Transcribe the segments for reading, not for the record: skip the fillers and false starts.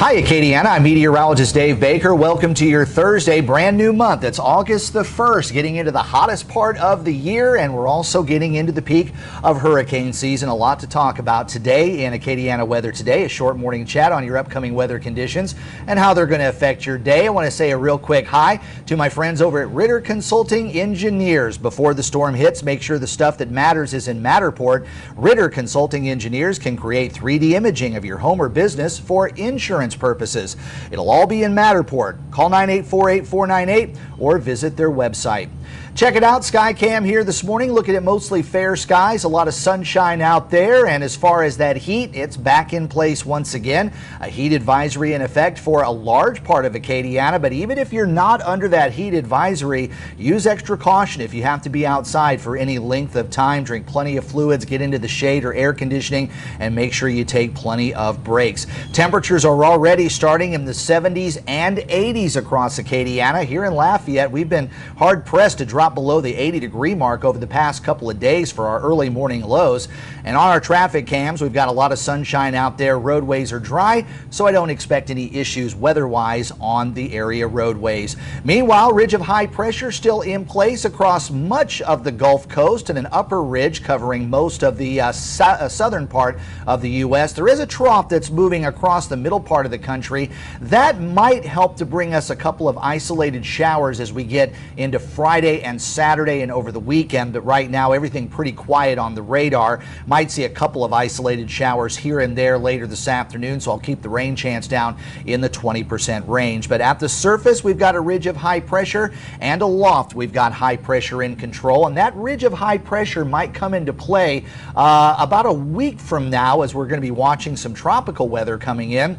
Hi, Acadiana. I'm meteorologist Dave Baker. Welcome to your Thursday, brand new month. It's August the 1st, getting into the hottest part of the year, and we're also getting into the peak of hurricane season. A lot to talk about today in Acadiana Weather Today. A short morning chat on your upcoming weather conditions and how they're going to affect your day. I want to say a real quick hi to my friends over at Ritter Consulting Engineers. Before the storm hits, make sure the stuff that matters is in Matterport. Ritter Consulting Engineers can create 3D imaging of your home or business for insurance purposes. It'll all be in Matterport. Call 984-8498 or visit their website. Check it out, Skycam here this morning, looking at mostly fair skies, a lot of sunshine out there, and as far as that heat, it's back in place once again. A heat advisory in effect for a large part of Acadiana, but even if you're not under that heat advisory, use extra caution if you have to be outside for any length of time. Drink plenty of fluids, get into the shade or air conditioning, and make sure you take plenty of breaks. Temperatures are already starting in the 70s and 80s across Acadiana. Here in Lafayette, we've been hard-pressed to drop below the 80-degree mark over the past couple of days for our early morning lows. And on our traffic cams, we've got a lot of sunshine out there. Roadways are dry, so I don't expect any issues weather-wise on the area roadways. Meanwhile, ridge of high pressure still in place across much of the Gulf Coast and an upper ridge covering most of the southern part of the U.S. There is a trough that's moving across the middle part of the country. That might help to bring us a couple of isolated showers as we get into Friday and Saturday and over the weekend, but right now everything pretty quiet on the radar. Might see a couple of isolated showers here and there later this afternoon, so I'll keep the rain chance down in the 20% range. But at the surface, we've got a ridge of high pressure, and aloft we've got high pressure in control, and that ridge of high pressure might come into play about a week from now as we're going to be watching some tropical weather coming in.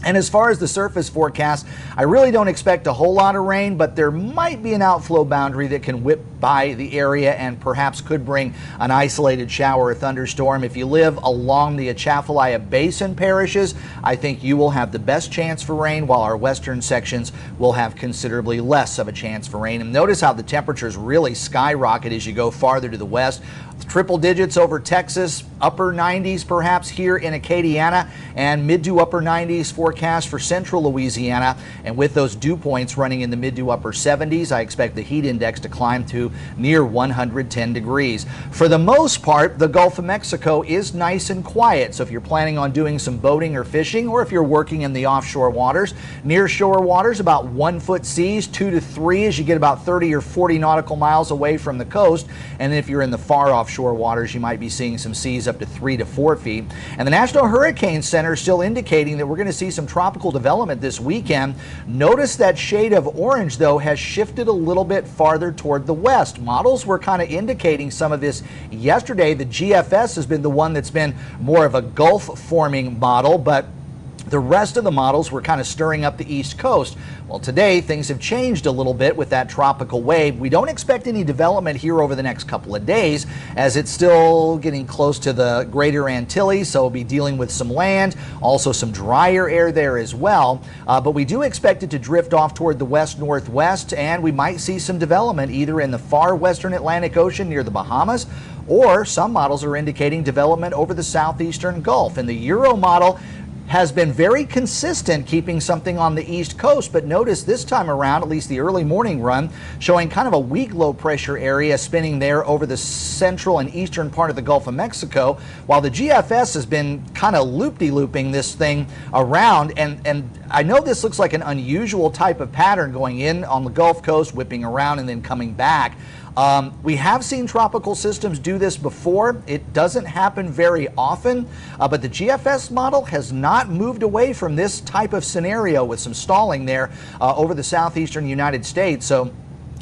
And as far as the surface forecast, I really don't expect a whole lot of rain, but there might be an outflow boundary that can whip by the area and perhaps could bring an isolated shower or thunderstorm. If you live along the Atchafalaya Basin parishes, I think you will have the best chance for rain, while our western sections will have considerably less of a chance for rain. And notice how the temperatures really skyrocket as you go farther to the west. Triple digits over Texas, upper 90s perhaps here in Acadiana, and mid to upper 90s forecast for central Louisiana. And with those dew points running in the mid to upper 70s, I expect the heat index to climb to near 110 degrees. For the most part, the Gulf of Mexico is nice and quiet. So if you're planning on doing some boating or fishing, or if you're working in the offshore waters, near shore waters, about 1 foot seas, 2 to 3 as you get about 30 or 40 nautical miles away from the coast. And if you're in the far offshore waters, you might be seeing some seas up to 3 to 4 feet. And the National Hurricane Center is still indicating that we're going to see some tropical development this weekend. Notice that shade of orange, though, has shifted a little bit farther toward the west. Models were kind of indicating some of this yesterday. The GFS has been the one that's been more of a Gulf forming model, but the rest of the models were kind of stirring up the East Coast. Well, today things have changed a little bit with that tropical wave. We don't expect any development here over the next couple of days, as it's still getting close to the greater Antilles, so we'll be dealing with some land, also some drier air there as well. But we do expect it to drift off toward the west-northwest, and we might see some development either in the far western Atlantic Ocean near the Bahamas, or some models are indicating development over the southeastern Gulf. And the Euro model has been very consistent, keeping something on the east coast, but notice this time around, at least the early morning run, showing kind of a weak low pressure area spinning there over the central and eastern part of the Gulf of Mexico, while the GFS has been kind of loop-de-looping this thing around. And I know this looks like an unusual type of pattern going in on the Gulf Coast, whipping around and then coming back. We have seen tropical systems do this before. It doesn't happen very often, but the GFS model has not moved away from this type of scenario with some stalling there over the southeastern United States. So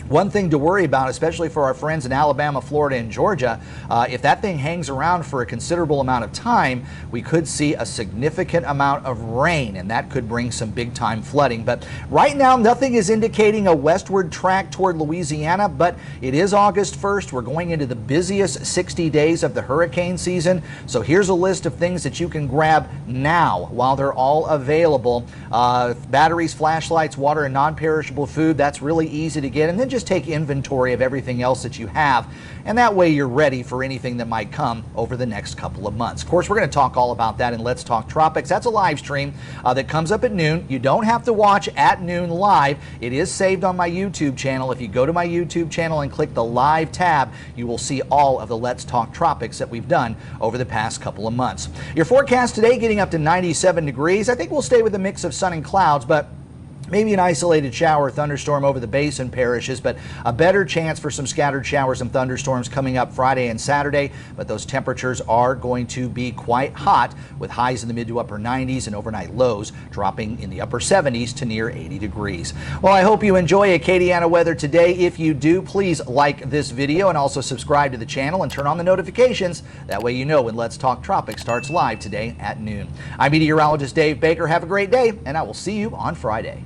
one thing to worry about, especially for our friends in Alabama, Florida, and Georgia, if that thing hangs around for a considerable amount of time, we could see a significant amount of rain, and that could bring some big-time flooding. But right now, nothing is indicating a westward track toward Louisiana, but it is August 1st. We're going into the busiest 60 days of the hurricane season. So here's a list of things that you can grab now while they're all available. Batteries, flashlights, water, and non-perishable food. That's really easy to get. And then just just take inventory of everything else that you have, and that way you're ready for anything that might come over the next couple of months. Of course, we're going to talk all about that in Let's Talk Tropics. That's a live stream that comes up at noon. You don't have to watch at noon live. It is saved on my YouTube channel. If you go to my YouTube channel and click the live tab, you will see all of the Let's Talk Tropics that we've done over the past couple of months. Your forecast today getting up to 97 degrees. I think we'll stay with a mix of sun and clouds, but maybe an isolated shower or thunderstorm over the basin parishes, but a better chance for some scattered showers and thunderstorms coming up Friday and Saturday. But those temperatures are going to be quite hot, with highs in the mid to upper 90s and overnight lows dropping in the upper 70s to near 80 degrees. Well, I hope you enjoy Acadiana weather today. If you do, please like this video and also subscribe to the channel and turn on the notifications. That way you know when Let's Talk Tropics starts live today at noon. I'm meteorologist Dave Baker. Have a great day, and I will see you on Friday.